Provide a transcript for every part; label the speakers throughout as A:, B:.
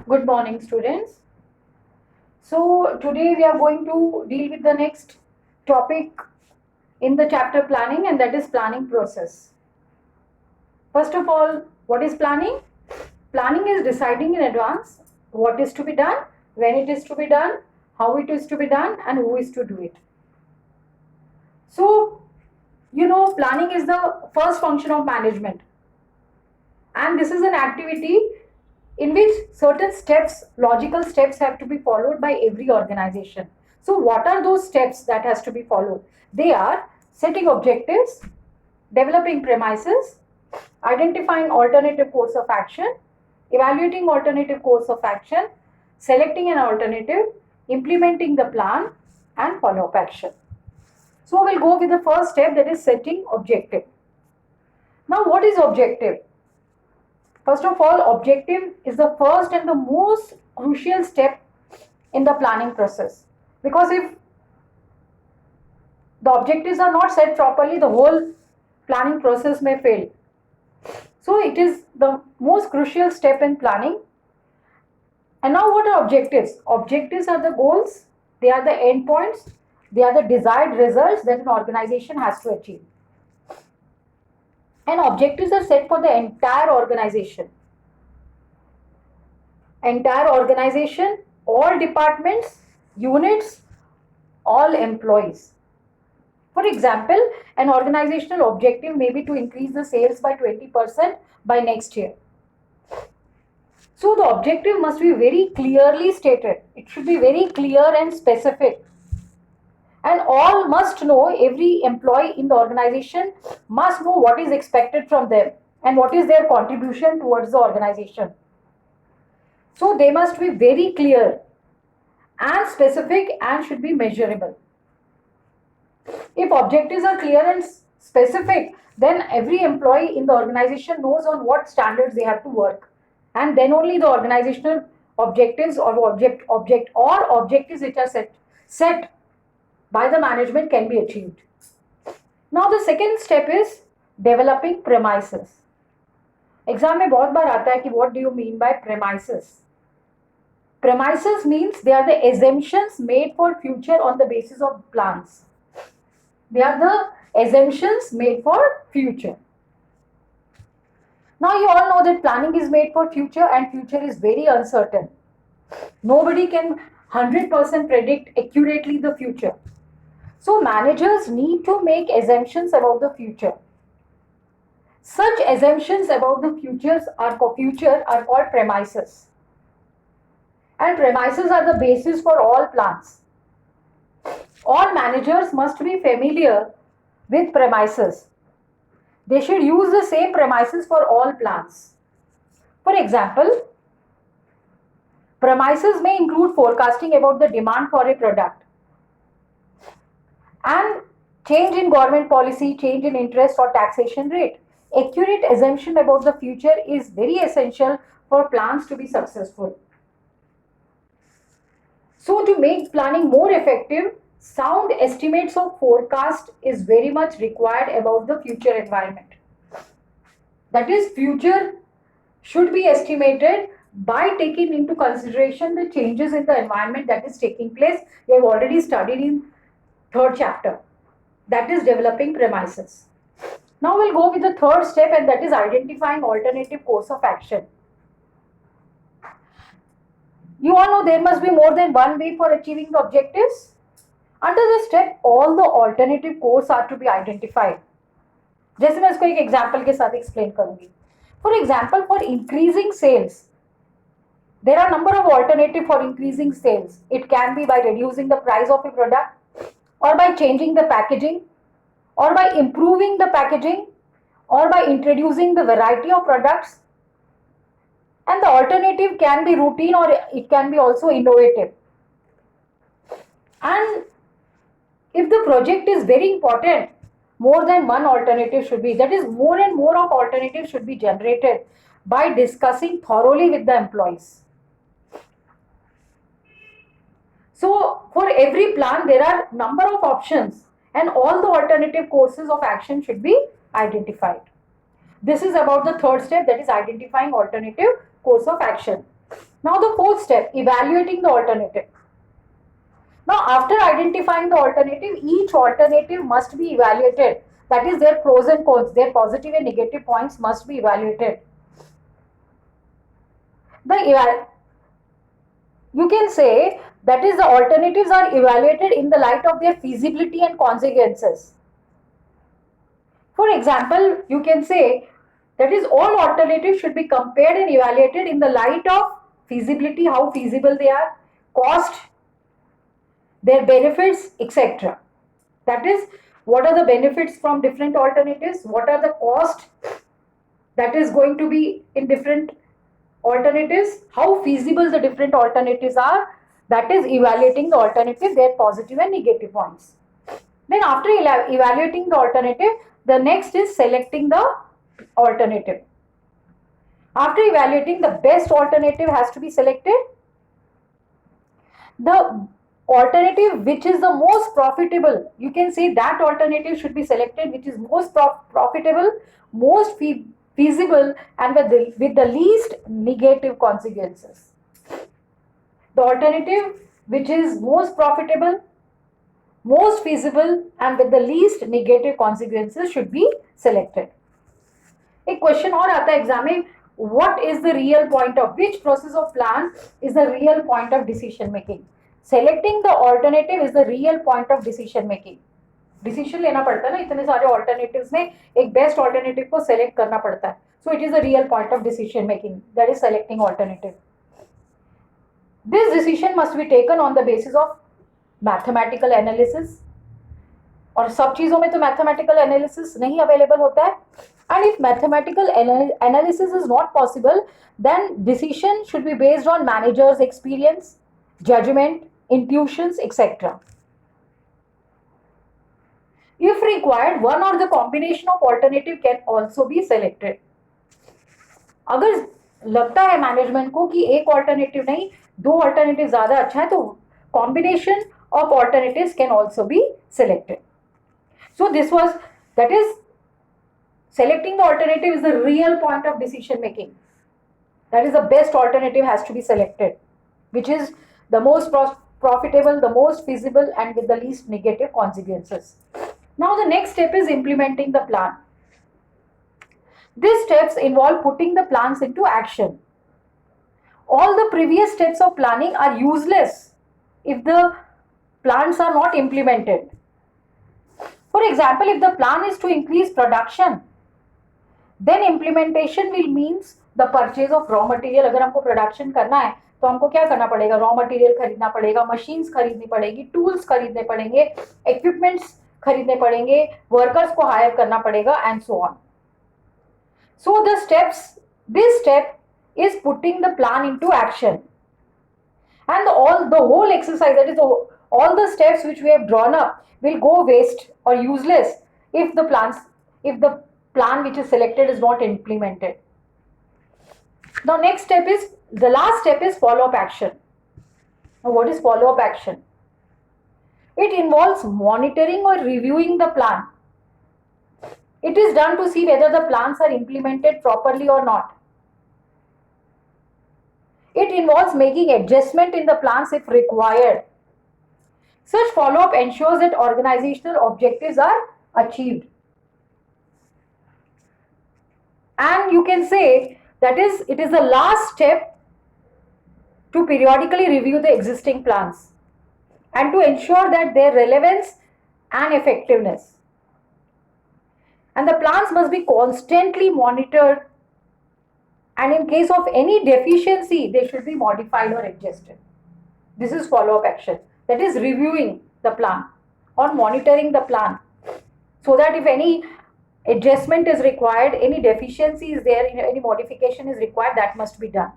A: Good morning, students. So, today we are going to deal with the next topic in the chapter planning, and that is planning process. First of all, what is planning? Planning is deciding in advance what is to be done, when it is to be done, how it is to be done, and who is to do it. So, planning is the first function of management, and this is an activity in which certain steps, logical steps, have to be followed by every organization. So what are those steps that has to be followed? They are setting objectives, developing premises, identifying alternative course of action, evaluating alternative course of action, selecting an alternative, implementing the plan, and follow up action. So we'll go with the first step, that is setting objective. Now what is objective? First of all, objective is the first and the most crucial step in the planning process. Because if the objectives are not set properly, the whole planning process may fail. So it is the most crucial step in planning. And now what are objectives? Objectives are the goals, they are the endpoints, they are the desired results that an organization has to achieve. And objectives are set for the entire organization. All departments, units, all employees. For example, an organizational objective may be to increase the sales by 20% by next year. So the objective must be very clearly stated. It should be very clear and specific. And all must know, every employee in the organization must know what is expected from them and what is their contribution towards the organization. So they must be very clear and specific and should be measurable. If objectives are clear and specific, then every employee in the organization knows on what standards they have to work. And then only the organizational objectives or objectives which are set by the management can be achieved. Now the second step is developing premises. Exam में बहुत बार आता है कि what do you mean by premises? Premises means they are the assumptions made for future on the basis of plans. They are the assumptions made for future. Now you all know that planning is made for future and future is very uncertain. Nobody can 100% predict accurately the future. So managers need to make assumptions about the future. Such assumptions about the future are called premises. And premises are the basis for all plans. All managers must be familiar with premises. They should use the same premises for all plans. For example, premises may include forecasting about the demand for a product and change in government policy, change in interest or taxation rate. Accurate assumption about the future is very essential for plans to be successful. So to make planning more effective, sound estimates of forecast is very much required about the future environment. That is, future should be estimated by taking into consideration the changes in the environment that is taking place. We have already studied in third chapter. That is developing premises. Now we'll go with the third step, and that is identifying alternative course of action. You all know there must be more than one way for achieving the objectives. Under this step, all the alternative course are to be identified. जैसे मैं इसको एक example के साथ explain करूंगी. For example, for increasing sales, there are number of alternatives for increasing sales. It can be by reducing the price of a product, or by changing the packaging, or by improving the packaging, or by introducing the variety of products. And the alternative can be routine or it can be also innovative. And if the project is very important, more than one alternative should be, that is, more and more of alternatives should be generated by discussing thoroughly with the employees. So for every plan there are number of options and all the alternative courses of action should be identified. This is about the third step, that is identifying alternative course of action. Now the fourth step, evaluating the alternative. Now after identifying the alternative, each alternative must be evaluated. That is, their pros and cons, their positive and negative points must be evaluated. You can say that is, the alternatives are evaluated in the light of their feasibility and consequences. For example, you can say that is, all alternatives should be compared and evaluated in the light of feasibility, how feasible they are, cost, their benefits, etc. That is, what are the benefits from different alternatives, what are the cost that is going to be in different alternatives, how feasible the different alternatives are. That is evaluating the alternative, their positive and negative points. Then after evaluating the alternative, the next is selecting the alternative. After evaluating, the best alternative has to be selected. The alternative which is the most profitable, you can say that alternative should be selected which is most profitable, most feasible, and with the least negative consequences. The alternative which is most profitable, most feasible, and with the least negative consequences should be selected. एक question और आता है exam में, what is the real point of which process of plan is the real point of decision making? Selecting the alternative is the real point of decision making. Decision लेना पड़ता है ना, इतने सारे ऑल्टरनेटिव्स में एक बेस्ट ऑल्टरनेटिव को select करना पड़ता है. So it is the real point of decision making, that is selecting alternative. This decision must be taken on the basis of mathematical analysis, और सब चीजों में तो मैथमेटिकल एनालिसिस नहीं अवेलेबल होता है. And if mathematical analysis is not possible, then decision should be based on manager's experience, judgment, intuitions, etc. If required, one or the combination of alternative can also be selected. अगर लगता है management को कि एक alternative नहीं, दो alternative ज्यादा अच्छा है, तो combination of alternatives can also be selected. So this was, that is, selecting the alternative is the real point of decision making. That is, the best alternative has to be selected, which is the most profitable, the most feasible, and with the least negative consequences. Now the next step is implementing the plan. These steps involve putting the plans into action. All the previous steps of planning are useless if the plans are not implemented. For example, if the plan is to increase production, then implementation will means the purchase of raw material. अगर हमको production करना है तो हमको क्या करना पड़ेगा, raw material खरीदना पड़ेगा, मशीन्स खरीदनी पड़ेगी, टूल्स खरीदने पड़ेंगे, इक्विपमेंट्स खरीदने पड़ेंगे, वर्कर्स को हायर करना पड़ेगा, and so on. So the steps, this step is putting the plan into action, and the whole exercise, that is all the steps which we have drawn up will go waste or useless if the plan which is selected is not implemented. Now next step is, the last step is follow-up action. Now what is follow-up action? It involves monitoring or reviewing the plan. It is done to see whether the plans are implemented properly or not. It involves making adjustment in the plans if required. Such follow-up ensures that organizational objectives are achieved. And you can say that is, it is the last step to periodically review the existing plans and to ensure that their relevance and effectiveness. And the plans must be constantly monitored, and in case of any deficiency, they should be modified or adjusted. This is follow-up action. That is reviewing the plan or monitoring the plan, so that if any adjustment is required, any deficiency is there, any modification is required, that must be done.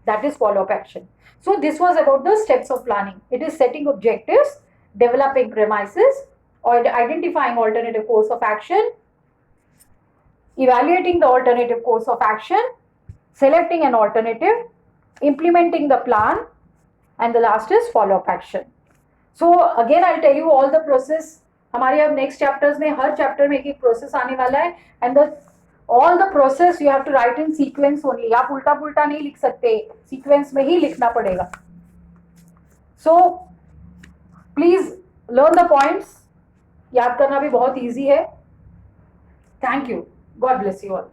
A: That is follow-up action. So this was about the steps of planning. It is setting objectives, developing premises, or identifying alternative course of action, evaluating the alternative course of action, selecting an alternative, implementing the plan, and the last is follow-up action. So again I'll tell you all the process. हमारे अब next chapters में हर chapter में एक एक process आने वाला है, and the all the process you have to write in sequence only. आप उल्टा पुल्टा नहीं लिख सकते, सीक्वेंस में ही लिखना पड़ेगा. So please learn the points. याद करना भी बहुत ईजी है. Thank you. God bless you all.